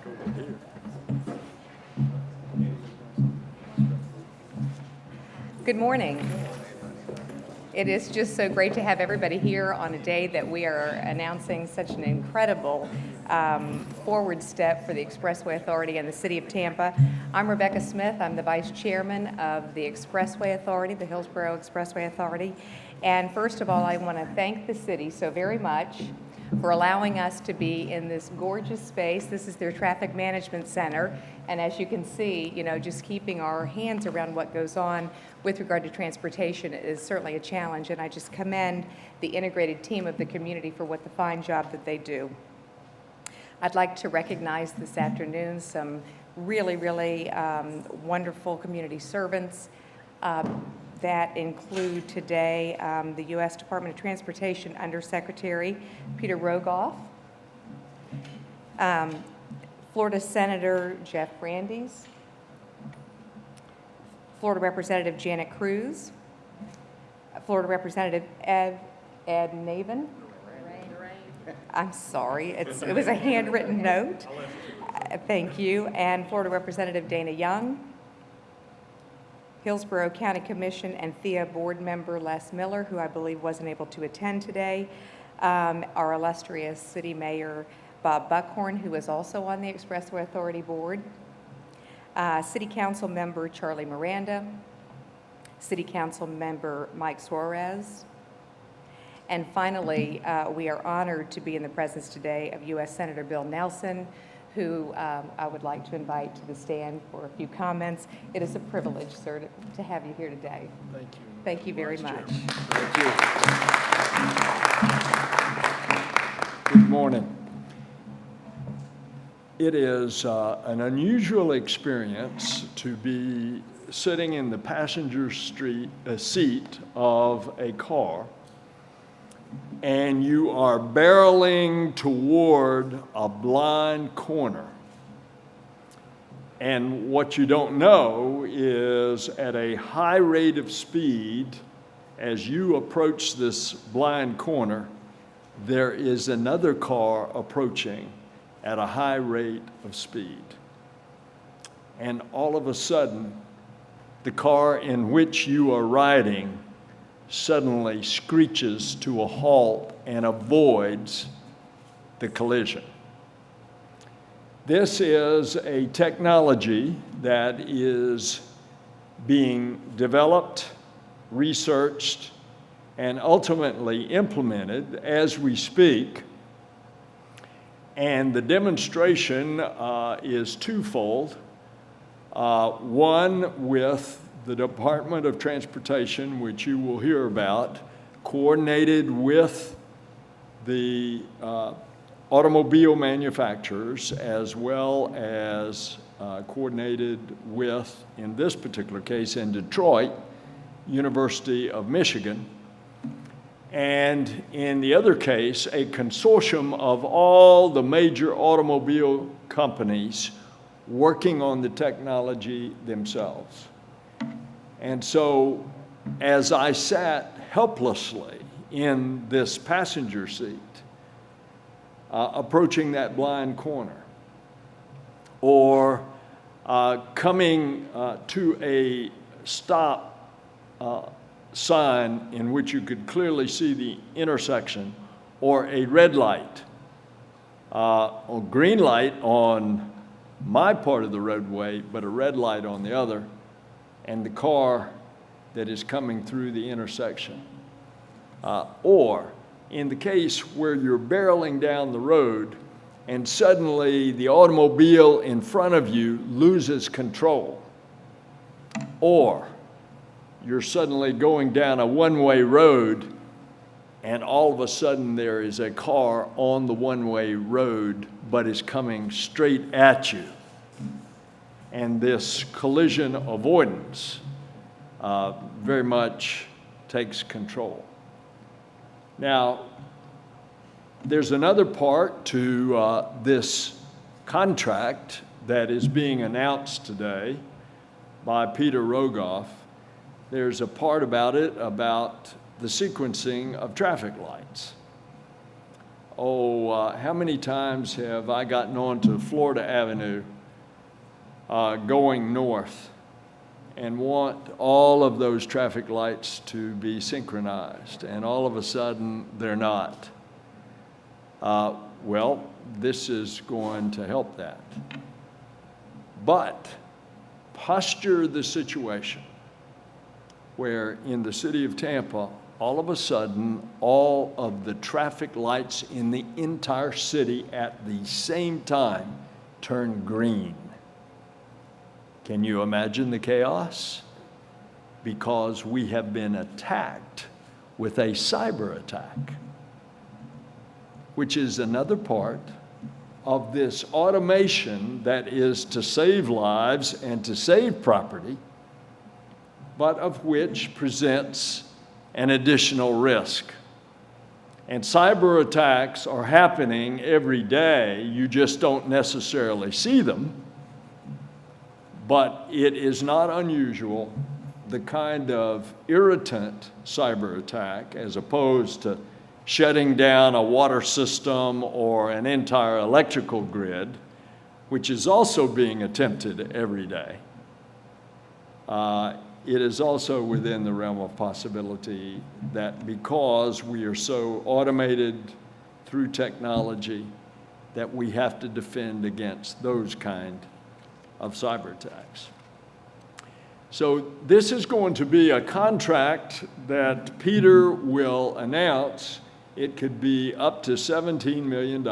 over here. Good morning. It is just so great to have everybody here on a day that we are announcing such an incredible forward step for the Expressway Authority and the City of Tampa. I'm Rebecca Smith. I'm the Vice Chairman of the Expressway Authority, the Hillsborough Expressway Authority. And first of all, I want to thank the city so very much for allowing us to be in this gorgeous space. This is their traffic management center. And as you can see, just keeping our hands around what goes on with regard to transportation is certainly a challenge. And I just commend the integrated team of the community for what the fine job that they do. I'd like to recognize this afternoon some really wonderful community servants that include today the U.S. Department of Transportation Undersecretary Peter Rogoff, Florida Senator Jeff Brandeis, Florida Representative Janet Cruz, Florida Representative Ed Navin. I'm sorry, it was a handwritten note. Thank you. And Florida Representative Dana Young, Hillsborough County Commission and THEA board member Les Miller, who I believe wasn't able to attend today, our illustrious city mayor Bob Buckhorn, who is also on the Expressway Authority board, city council member Charlie Miranda, city council member Mike Suarez, and finally, we are honored to be in the presence today of U.S. Senator Bill Nelson, who I would like to invite to the stand for a few comments. It is a privilege, sir, to have you here today. Thank you. Thank you very much. Thank you. Good morning. It is an unusual experience to be sitting in the passenger seat of a car, and you are barreling toward a blind corner. And what you don't know is at a high rate of speed, as you approach this blind corner, there is another car approaching at a high rate of speed. And all of a sudden, the car in which you are riding suddenly screeches to a halt and avoids the collision. This is a technology that is being developed, researched, and ultimately implemented as we speak. And the demonstration is twofold. One with the Department of Transportation, which you will hear about, coordinated with the automobile manufacturers, as well as coordinated with, in this particular case, in Detroit, University of Michigan. And in the other case, a consortium of all the major automobile companies working on the technology themselves. And so, as I sat helplessly in this passenger seat, approaching that blind corner, or coming to a stop sign in which you could clearly see the intersection, or a red light, or green light on my part of the roadway, but a red light on the other, and the car that is coming through the intersection. Or in the case where you're barreling down the road and suddenly the automobile in front of you loses control. Or you're suddenly going down a one-way road and all of a sudden there is a car on the one-way road but is coming straight at you. And this collision avoidance very much takes control. Now, there's another part to this contract that is being announced today by Peter Rogoff. There's a part about it about the sequencing of traffic lights. how many times have I gotten onto Florida Avenue going north and want all of those traffic lights to be synchronized, and all of a sudden they're not. Well, this is going to help that. But posture the situation where in the city of Tampa, all of a sudden, all of the traffic lights in the entire city at the same time turn green. Can you imagine the chaos? Because we have been attacked with a cyber attack, which is another part of this automation that is to save lives and to save property, but of which presents an additional risk. And cyber attacks are happening every day. You just don't necessarily see them. But it is not unusual, the kind of irritant cyber attack, as opposed to shutting down a water system or an entire electrical grid, which is also being attempted every day. It is also within the realm of possibility that because we are so automated through technology, that we have to defend against those kind of cyber attacks. So this is going to be a contract that Peter will announce. It could be up to $17 million.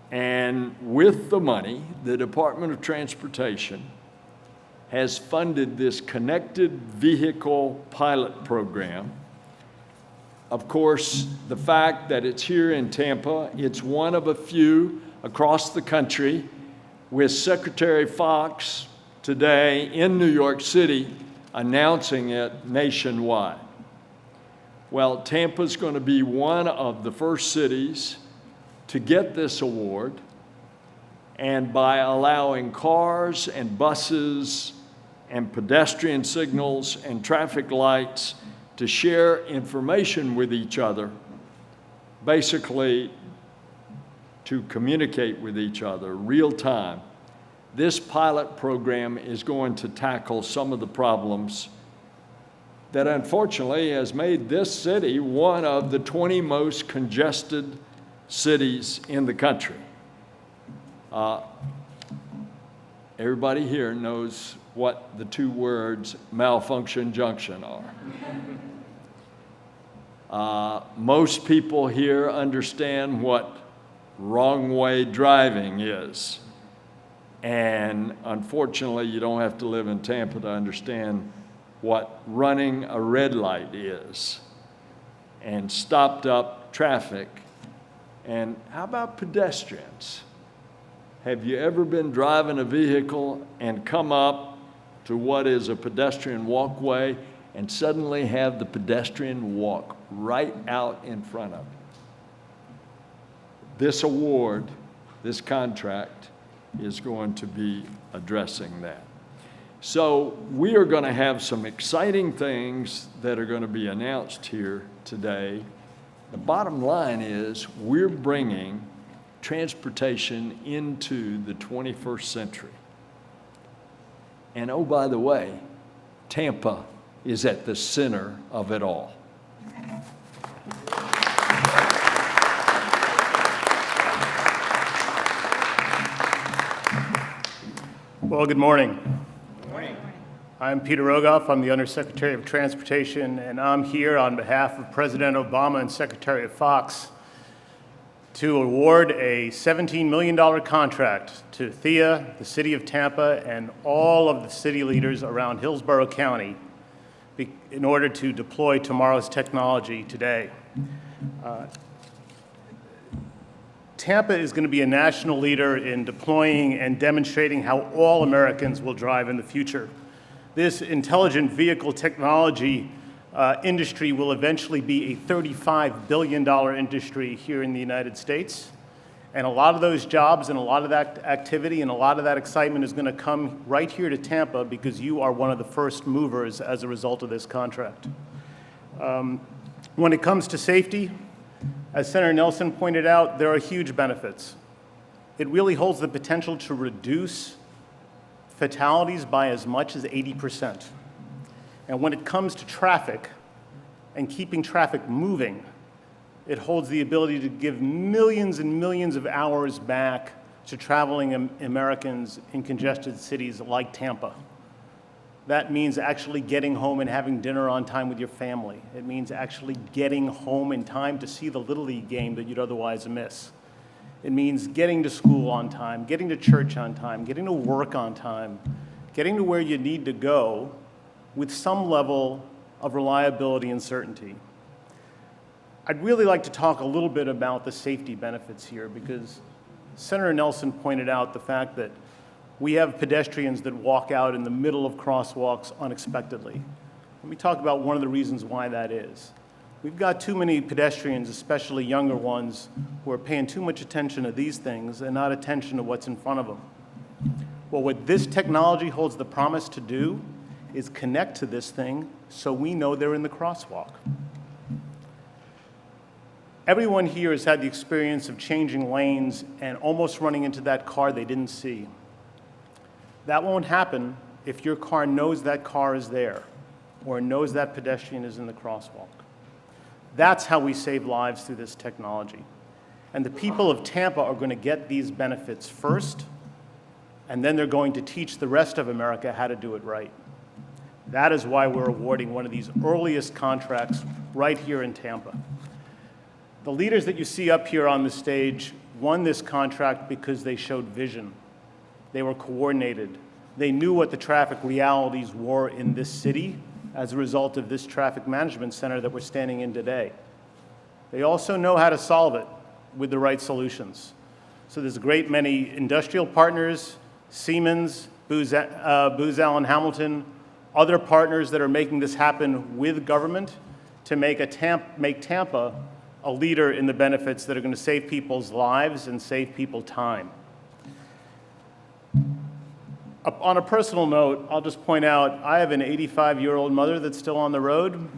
And with the money, the Department of Transportation has funded this connected vehicle pilot program. Of course, the fact that it's here in Tampa, it's one of a few across the country, with Secretary Fox today in New York City announcing it nationwide. Well, Tampa's going to be one of the first cities to get this award, and by allowing cars and buses and pedestrian signals and traffic lights to share information with each other, basically to communicate with each other real time, this pilot program is going to tackle some of the problems that unfortunately has made this city one of the 20 most congested cities in the country. Everybody here knows what the two words malfunction junction are. Most people here understand what wrong way driving is. And unfortunately, you don't have to live in Tampa to understand what running a red light is, and stopped up traffic. And how about pedestrians? Have you ever been driving a vehicle and come up to what is a pedestrian walkway and suddenly have the pedestrian walk right out in front of you? This award, this contract, is going to be addressing that. So we are going to have some exciting things that are going to be announced here today. The bottom line is we're bringing transportation into the 21st century. And oh, by the way, Tampa is at the center of it all. Well, good morning. Good morning. I'm Peter Rogoff. I'm the Undersecretary of Transportation, and I'm here on behalf of President Obama and Secretary Fox to award a $17 million contract to THEA, the City of Tampa, and all of the city leaders around Hillsborough County in order to deploy tomorrow's technology today. Tampa is going to be a national leader in deploying and demonstrating how all Americans will drive in the future. This intelligent vehicle technology industry will eventually be a $35 billion industry here in the United States. And a lot of those jobs and a lot of that activity and a lot of that excitement is going to come right here to Tampa because you are one of the first movers as a result of this contract. When it comes to safety, As Senator Nelson pointed out, there are huge benefits. It really holds the potential to reduce fatalities by as much as 80%. And when it comes to traffic and keeping traffic moving, it holds the ability to give millions and millions of hours back to traveling Americans in congested cities like Tampa. That means actually getting home and having dinner on time with your family. It means actually getting home in time to see the Little League game that you'd otherwise miss. It means getting to school on time, getting to church on time, getting to work on time, getting to where you need to go with some level of reliability and certainty. I'd really like to talk a little bit about the safety benefits here, because Senator Nelson pointed out the fact that we have pedestrians that walk out in the middle of crosswalks unexpectedly. Let me talk about one of the reasons why that is. We've got too many pedestrians, especially younger ones, who are paying too much attention to these things and not attention to what's in front of them. Well, what this technology holds the promise to do is connect to this thing so we know they're in the crosswalk. Everyone here has had the experience of changing lanes and almost running into that car they didn't see. That won't happen if your car knows that car is there or knows that pedestrian is in the crosswalk. That's how we save lives through this technology. And the people of Tampa are going to get these benefits first, and then they're going to teach the rest of America how to do it right. That is why we're awarding one of these earliest contracts right here in Tampa. The leaders that you see up here on the stage won this contract because they showed vision. They were coordinated. They knew what the traffic realities were in this city as a result of this traffic management center that we're standing in today. They also know how to solve it with the right solutions. So there's a great many industrial partners, Siemens, Booz Allen Hamilton, other partners that are making this happen with government to make Tampa a leader in the benefits that are going to save people's lives and save people time. On a personal note, I'll just point out, I have an 85-year-old mother that's still on the road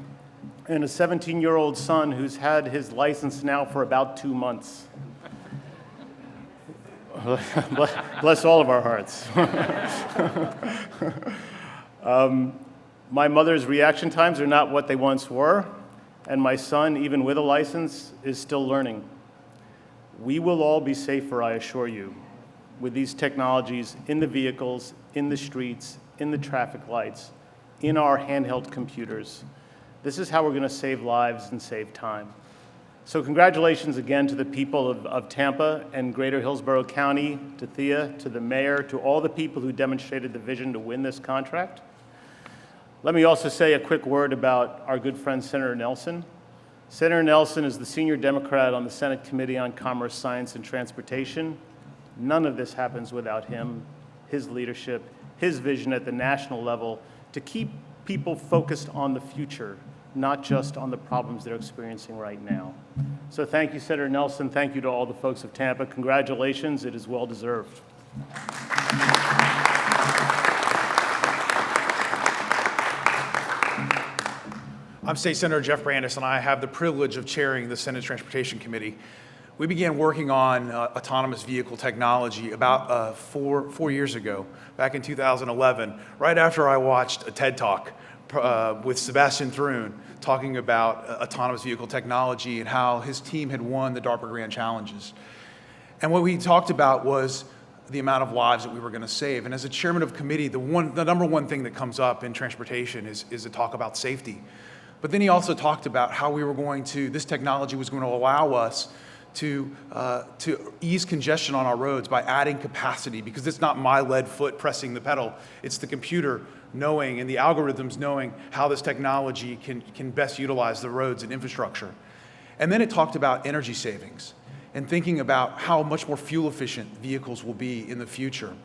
and a 17-year-old son who's had his license now for about 2 months. Bless all of our hearts. My mother's reaction times are not what they once were, and my son, even with a license, is still learning. We will all be safer, I assure you, with these technologies in the vehicles, in the streets, in the traffic lights, in our handheld computers. This is how we're going to save lives and save time. So congratulations again to the people of Tampa and Greater Hillsborough County, to THEA, to the mayor, to all the people who demonstrated the vision to win this contract. Let me also say a quick word about our good friend Senator Nelson. Senator Nelson is the senior Democrat on the Senate Committee on Commerce, Science, and Transportation. None of this happens without him, his leadership, his vision at the national level to keep people focused on the future, not just on the problems they're experiencing right now. So thank you, Senator Nelson. Thank you to all the folks of Tampa. Congratulations. It is well deserved. I'm State Senator Jeff Brandis, and I have the privilege of chairing the Senate Transportation Committee. We began working on autonomous vehicle technology about four years ago, back in 2011, right after I watched a TED Talk with Sebastian Thrun talking about autonomous vehicle technology and how his team had won the DARPA Grand Challenges. And what we talked about was the amount of lives that we were going to save. And as a chairman of committee, the number one thing that comes up in transportation is to talk about safety. But then he also talked about how we were going to, this technology was going to allow us to ease congestion on our roads by adding capacity, because it's not my lead foot pressing the pedal, it's the computer knowing and the algorithms knowing how this technology can best utilize the roads and infrastructure. And then it talked about energy savings and thinking about how much more fuel efficient vehicles will be in the future.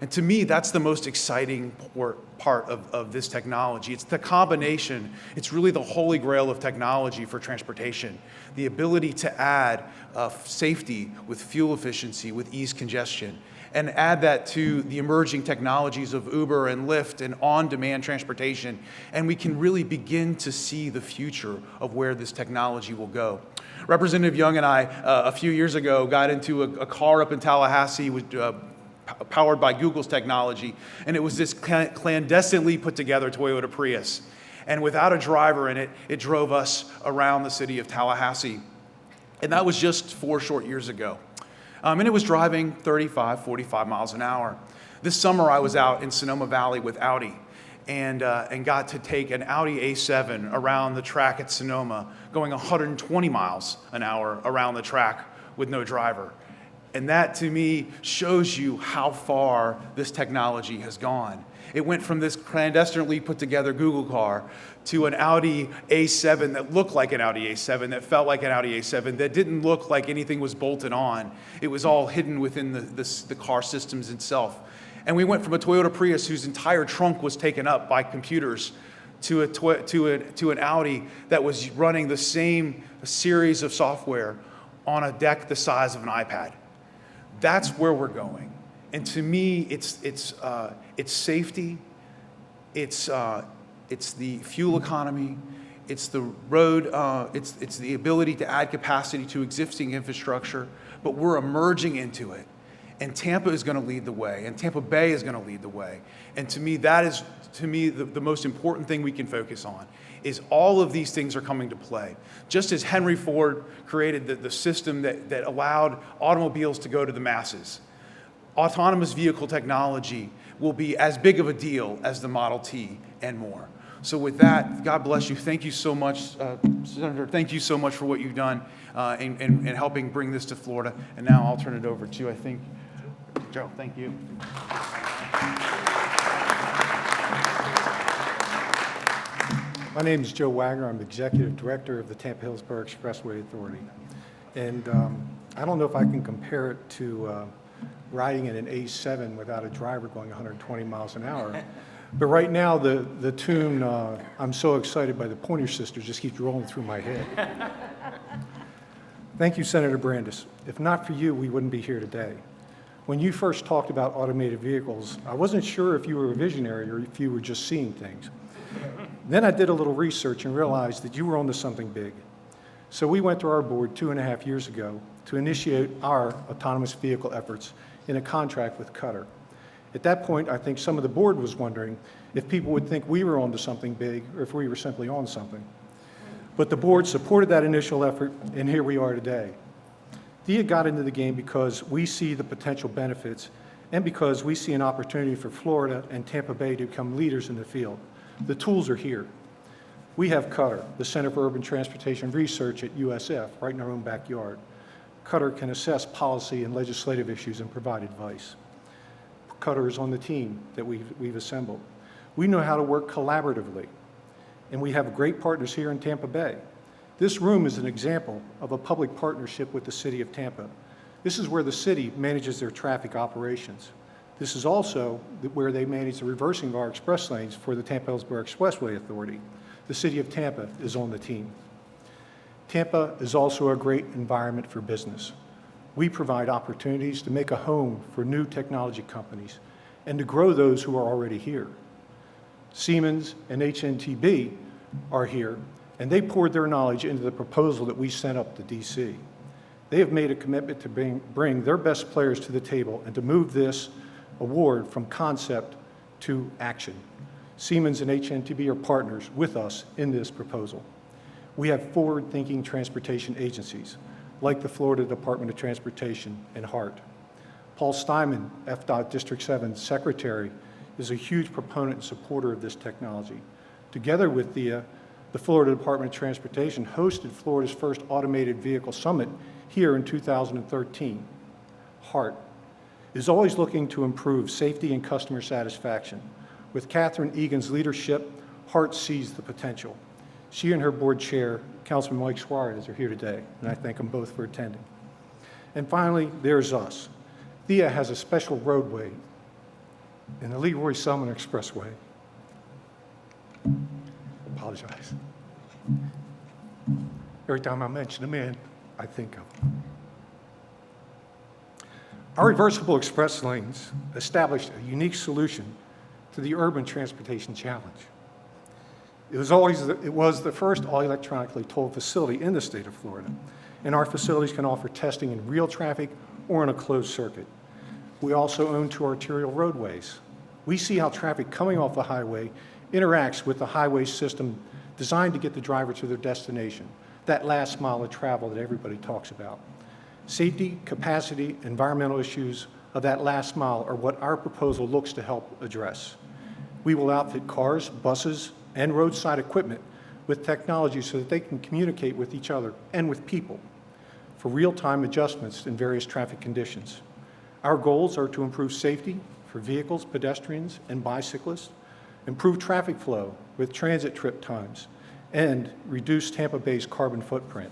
And to me, that's the most exciting part of this technology. It's the combination, it's really the holy grail of technology for transportation. The ability to add safety with fuel efficiency, with ease congestion, and add that to the emerging technologies of Uber and Lyft and on-demand transportation, and we can really begin to see the future of where this technology will go. Representative Young and I, a few years ago, got into a car up in Tallahassee with, powered by Google's technology, and it was this clandestinely put together Toyota Prius. And without a driver in it, it drove us around the city of Tallahassee. And that was just 4 short years ago. And it was driving 35, 45 miles an hour. This summer, I was out in Sonoma Valley with Audi and got to take an Audi A7 around the track at Sonoma, going 120 miles an hour around the track with no driver. And that, to me, shows you how far this technology has gone. It went from this clandestinely put together Google car to an Audi A7 that looked like an Audi A7, that felt like an Audi A7, that didn't look like anything was bolted on. It was all hidden within the car systems itself. And we went from a Toyota Prius whose entire trunk was taken up by computers to an Audi that was running the same series of software on a deck the size of an iPad. That's where we're going. And to me, it's safety, it's the fuel economy, it's the road, it's the ability to add capacity to existing infrastructure, but we're emerging into it. And Tampa is going to lead the way, and Tampa Bay is going to lead the way. And to me, that is, the most important thing we can focus on, is all of these things are coming to play. Just as Henry Ford created the system that allowed automobiles to go to the masses, autonomous vehicle technology will be as big of a deal as the Model T and more. So with that, God bless you. Thank you so much, Senator. Thank you so much for what you've done in helping bring this to Florida. And now I'll turn it over to, I think, Joe. Thank you. My name is Joe Waggoner. I'm Executive Director of the Tampa Hillsborough Expressway Authority. And I don't know if I can compare it to riding in an A7 without a driver going 120 miles an hour. But right now, the tune, I'm so excited by the Pointer Sisters, just keeps rolling through my head. Thank you, Senator Brandis. If not for you, we wouldn't be here today. When you first talked about automated vehicles, I wasn't sure if you were a visionary or if you were just seeing things. Then I did a little research and realized that you were onto something big. So we went to our board 2.5 years ago to initiate our autonomous vehicle efforts in a contract with Qatar. At that point, I think some of the board was wondering if people would think we were onto something big or if we were simply on something. But the board supported that initial effort, and here we are today. THEA got into the game because we see the potential benefits and because we see an opportunity for Florida and Tampa Bay to become leaders in the field. The tools are here. We have Qatar, the Center for Urban Transportation Research at USF, right in our own backyard. Qatar can assess policy and legislative issues and provide advice. Qatar is on the team that we've assembled. We know how to work collaboratively, and we have great partners here in Tampa Bay. This room is an example of a public partnership with the City of Tampa. This is where the city manages their traffic operations. This is also where they manage the reversing of our express lanes for the Tampa Hillsborough Expressway Authority. The City of Tampa is on the team. Tampa is also a great environment for business. We provide opportunities to make a home for new technology companies and to grow those who are already here. Siemens and HNTB are here, and they poured their knowledge into the proposal that we sent up to DC. They have made a commitment to bring their best players to the table and to move this award from concept to action. Siemens and HNTB are partners with us in this proposal. We have forward-thinking transportation agencies, like the Florida Department of Transportation and HART. Paul Steinman, FDOT District 7 Secretary, is a huge proponent and supporter of this technology. Together with the Florida Department of Transportation hosted Florida's first automated vehicle summit here in 2013. HART is always looking to improve safety and customer satisfaction. With Catherine Egan's leadership, HART sees the potential. She and her board chair, Councilman Mike Suarez, are here today, and I thank them both for attending. And finally, there's us. THEA has a special roadway in the Leroy Selman Expressway. Apologize. Every time I mention a man, I think of him. Our reversible express lanes established a unique solution to the urban transportation challenge. It was the first all-electronically tolled facility in the state of Florida, and our facilities can offer testing in real traffic or in a closed circuit. We also own 2 arterial roadways. We see how traffic coming off the highway interacts with the highway system designed to get the driver to their destination, that last mile of travel that everybody talks about. Safety, capacity, environmental issues of that last mile are what our proposal looks to help address. We will outfit cars, buses, and roadside equipment with technology so that they can communicate with each other and with people for real-time adjustments in various traffic conditions. Our goals are to improve safety for vehicles, pedestrians, and bicyclists, improve traffic flow with transit trip times, and reduce Tampa Bay's carbon footprint.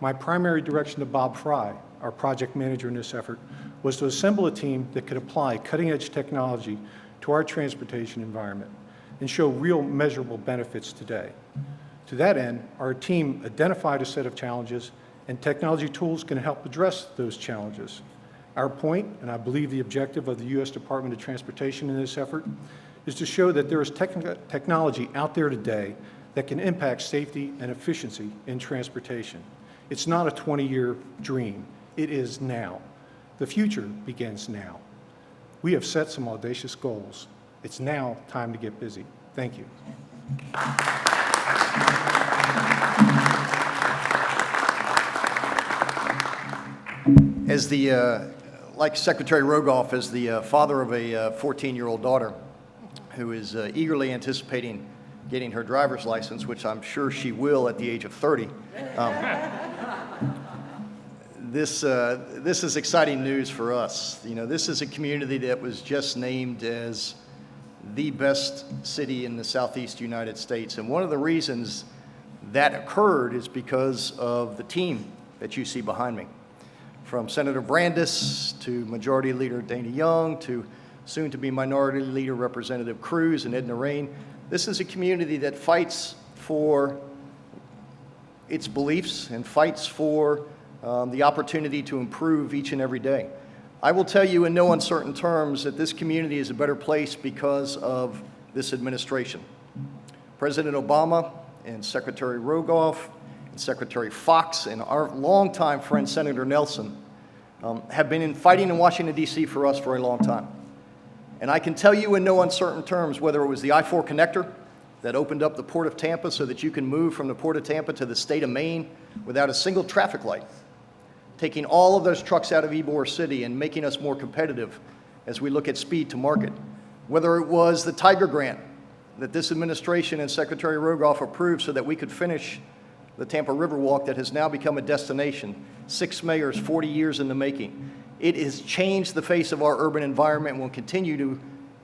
My primary direction to Bob Fry, our project manager in this effort, was to assemble a team that could apply cutting-edge technology to our transportation environment and show real measurable benefits today. To that end, our team identified a set of challenges, and technology tools can help address those challenges. Our point, and I believe the objective of the U.S. Department of Transportation in this effort, is to show that there is technology out there today that can impact safety and efficiency in transportation. It's not a 20-year dream. It is now. The future begins now. We have set some audacious goals. It's now time to get busy. Thank you. As like Secretary Rogoff, as the father of a 14-year-old daughter who is eagerly anticipating getting her driver's license, which I'm sure she will at the age of 30, this is exciting news for us. You know, this is a community that was just named as the best city in the Southeast United States. And one of the reasons that occurred is because of the team that you see behind me. From Senator Brandis to Majority Leader Dana Young to soon-to-be Minority Leader Representative Cruz and Edna Rain, this is a community that fights for its beliefs and fights for the opportunity to improve each and every day. I will tell you in no uncertain terms that this community is a better place because of this administration. President Obama and Secretary Rogoff and Secretary Fox and our longtime friend Senator Nelson have been fighting in Washington, D.C. for us for a long time. And I can tell you in no uncertain terms whether it was the I-4 connector that opened up the Port of Tampa so that you can move from the Port of Tampa to the state of Maine without a single traffic light, taking all of those trucks out of Ybor City and making us more competitive as we look at speed to market. Whether it was the Tiger Grant that this administration and Secretary Rogoff approved so that we could finish the Tampa Riverwalk that has now become a destination, 6 mayors, 40 years in the making. It has changed the face of our urban environment and will continue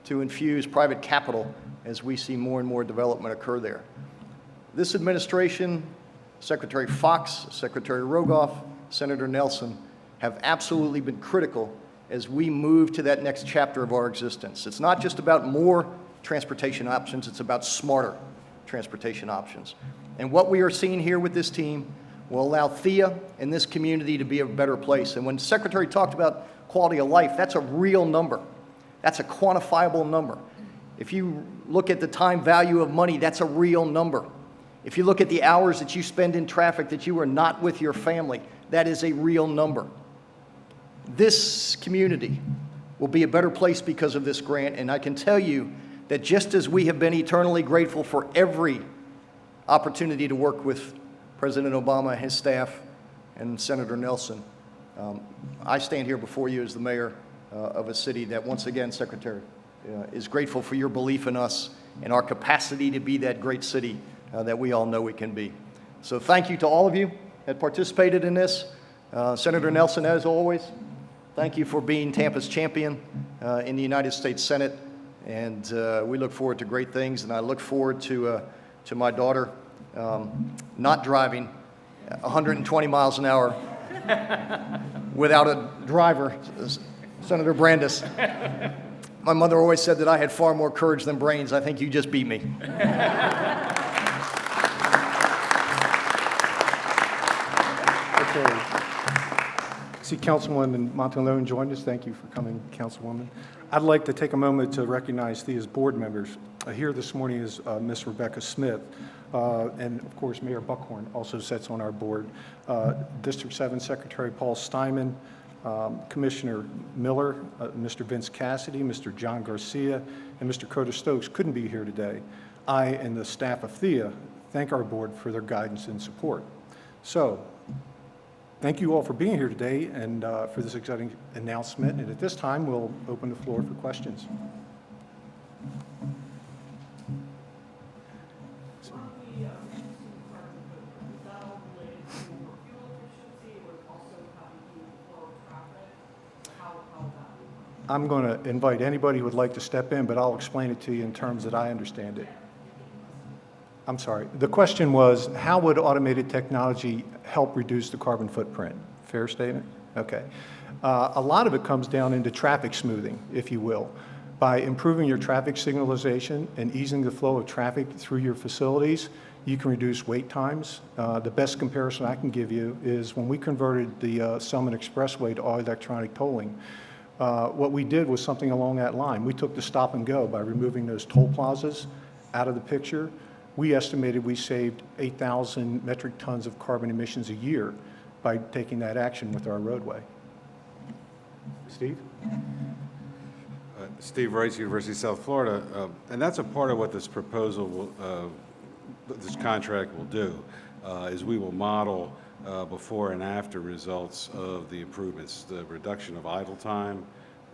to infuse private capital as we see more and more development occur there. This administration, Secretary Fox, Secretary Rogoff, Senator Nelson, have absolutely been critical as we move to that next chapter of our existence. It's not just about more transportation options, it's about smarter transportation options. And what we are seeing here with this team will allow THEA and this community to be a better place. And when the Secretary talked about quality of life, that's a real number. That's a quantifiable number. If you look at the time value of money, that's a real number. If you look at the hours that you spend in traffic that you are not with your family, that is a real number. This community will be a better place because of this grant, and I can tell you that just as we have been eternally grateful for every opportunity to work with President Obama and his staff and Senator Nelson, I stand here before you as the mayor of a city that, once again, Secretary, is grateful for your belief in us and our capacity to be that great city that we all know we can be. So thank you to all of you that participated in this. Senator Nelson, as always, thank you for being Tampa's champion in the United States Senate, and we look forward to great things, and I look forward to my daughter not driving 120 miles an hour without a driver, Senator Brandis. My mother always said that I had far more courage than brains. I think you just beat me. Okay. See Councilwoman Montalone joined us. Thank you for coming, Councilwoman. I'd like to take a moment to recognize THEA's board members. Here this morning is Ms. Rebecca Smith, and of course Mayor Buckhorn also sits on our board. District 7 Secretary Paul Steinman, Commissioner Miller, Mr. Vince Cassidy, Mr. John Garcia, and Mr. Coda Stokes couldn't be here today. I and the staff of THEA thank our board for their guidance and support. So, thank you all for being here today and for this exciting announcement. And at this time, we'll open the floor for questions. I'm going to invite anybody who would like to step in, but I'll explain it to you in terms that I understand it. I'm sorry. The question was, how would automated technology help reduce the carbon footprint? Fair statement? Okay. A lot of it comes down into traffic smoothing, if you will. By improving your traffic signalization and easing the flow of traffic through your facilities, you can reduce wait times. The best comparison I can give you is when we converted the Summit Expressway to all electronic tolling. What we did was something along that line. We took the stop and go by removing those toll plazas out of the picture. We estimated we saved 8,000 metric tons of carbon emissions a year by taking that action with our roadway. Steve? Steve Rice, University of South Florida, and that's a part of what this proposal will, this contract will do, is we will model before and after results of the improvements, the reduction of idle time,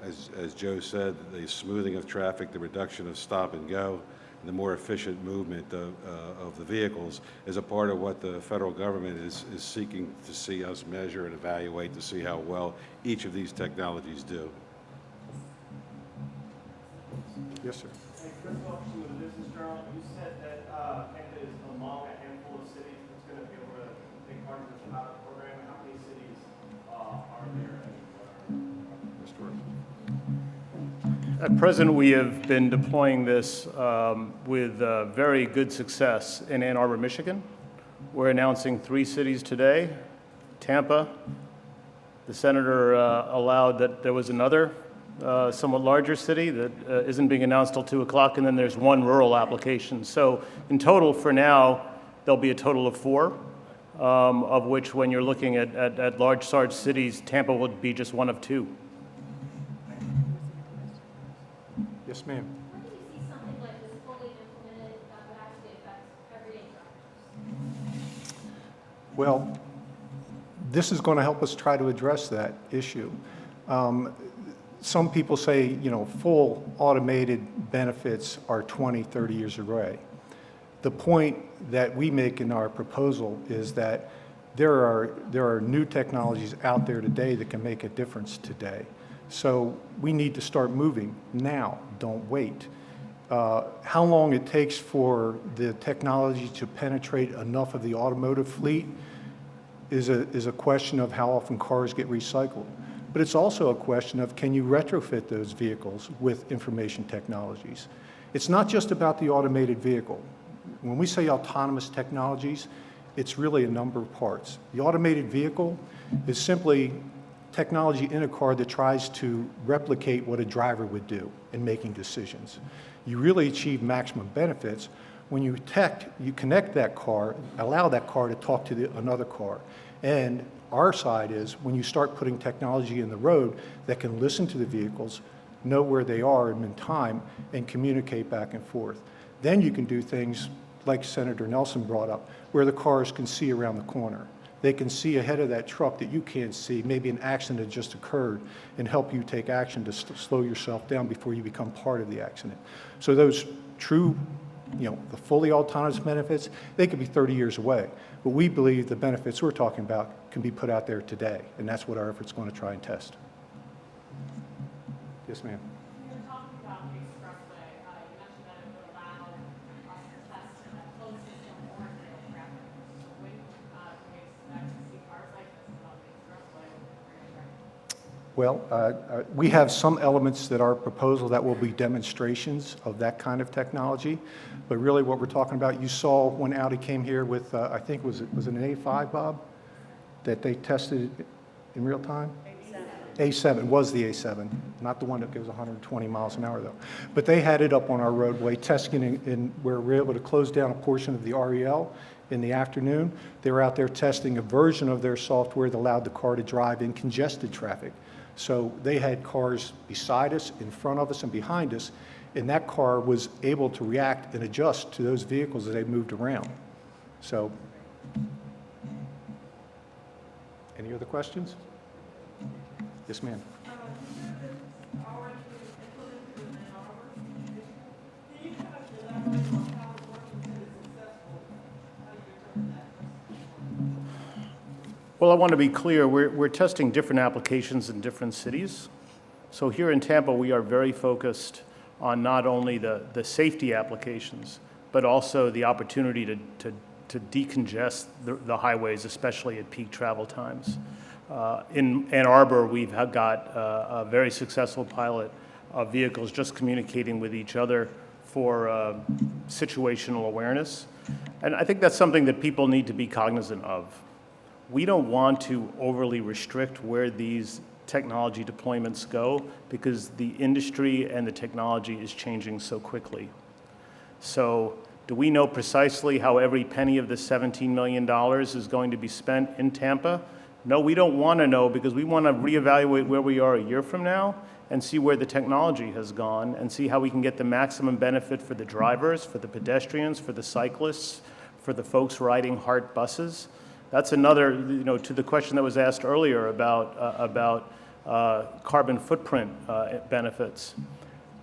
as Joe said, the smoothing of traffic, the reduction of stop and go, and the more efficient movement of the vehicles is a part of what the federal government is seeking to see us measure and evaluate to see how well each of these technologies do. Yes, sir. Hey, Chris Wilson with the Business Journal. You said that Tampa is among a handful of cities that's going to be able to take part in this pilot program. How many cities are there? At present, we have been deploying this with very good success in Ann Arbor, Michigan. We're announcing 3 cities today. Tampa. The senator allowed that there was another somewhat larger city that isn't being announced till 2 o'clock, and then there's 1 rural application. So in total, for now, there'll be a total of 4, of which when you're looking at large cities, Tampa would be just one of 2. Yes, ma'am. When do you see something like this fully implemented that would actually affect everyday drivers? Well, this is going to help us try to address that issue. Some people say, you know, full automated benefits are 20, 30 years away. The point that we make in our proposal is that there are new technologies out there today that can make a difference today. So we need to start moving now, don't wait. How long it takes for the technology to penetrate enough of the automotive fleet is a question of how often cars get recycled. But it's also a question of, can you retrofit those vehicles with information technologies? It's not just about the automated vehicle. When we say autonomous technologies, it's really a number of parts. The automated vehicle is simply technology in a car that tries to replicate what a driver would do in making decisions. You really achieve maximum benefits when you connect that car, allow that car to talk to another car. And our side is when you start putting technology in the road that can listen to the vehicles, know where they are in time, and communicate back and forth. Then you can do things like Senator Nelson brought up, where the cars can see around the corner. They can see ahead of that truck that you can't see, maybe an accident just occurred, and help you take action to slow yourself down before you become part of the accident. So those true, the fully autonomous benefits, they could be 30 years away. But we believe the benefits we're talking about can be put out there today, and that's what our effort's going to try and test. Yes, ma'am. You were talking about the Expressway. You mentioned that it would allow us to test closest to more rail traffic. So when can we expect to see cars like this on the Expressway? Well, we have some elements that are proposal that will be demonstrations of that kind of technology, but really what we're talking about, you saw when Audi came here with, I think, was it an A5, Bob, that they tested in real time? A7, was the A7, not the one that goes 120 miles an hour though. But they had it up on our roadway, testing in where we're able to close down a portion of the REL in the afternoon. They were out there testing a version of their software that allowed the car to drive in congested traffic. So they had cars beside us, in front of us, and behind us, and that car was able to react and adjust to those vehicles as they moved around. So, any other questions? Yes, ma'am. Well, I want to be clear, we're testing different applications in different cities. So here in Tampa, we are very focused on not only the safety applications, but also the opportunity to decongest the highways, especially at peak travel times. In Ann Arbor, we've got a very successful pilot of vehicles just communicating with each other for situational awareness. And I think that's something that people need to be cognizant of. We don't want to overly restrict where these technology deployments go because the industry and the technology is changing so quickly. So do we know precisely how every penny of the $17 million is going to be spent in Tampa? No, we don't want to know because we want to reevaluate where we are a year from now and see where the technology has gone and see how we can get the maximum benefit for the drivers, for the pedestrians, for the cyclists, for the folks riding HART buses. That's another, to the question that was asked earlier about carbon footprint benefits.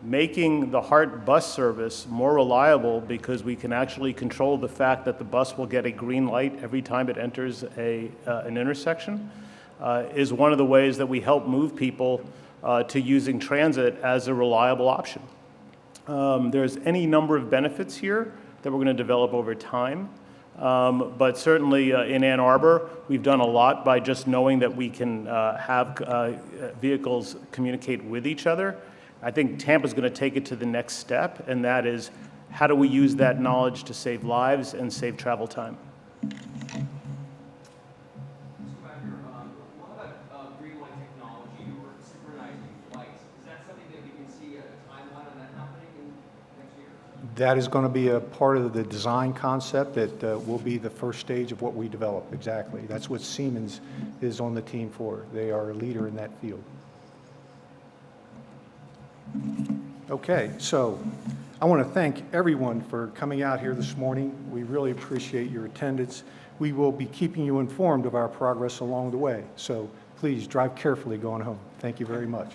Making the HART bus service more reliable because we can actually control the fact that the bus will get a green light every time it enters an intersection is one of the ways that we help move people to using transit as a reliable option. There's any number of benefits here that we're going to develop over time. But certainly in Ann Arbor, we've done a lot by just knowing that we can have vehicles communicate with each other. I think Tampa's going to take it to the next step, and that is how do we use that knowledge to save lives and save travel time? What about green light technology or synchronizing lights? Is that something that we can see a timeline on that happening in next year? That is going to be a part of the design concept that will be the first stage of what we develop, exactly. That's what Siemens is on the team for. They are a leader in that field. Okay, so I want to thank everyone for coming out here this morning. We really appreciate your attendance. We will be keeping you informed of our progress along the way. So please drive carefully going home. Thank you very much.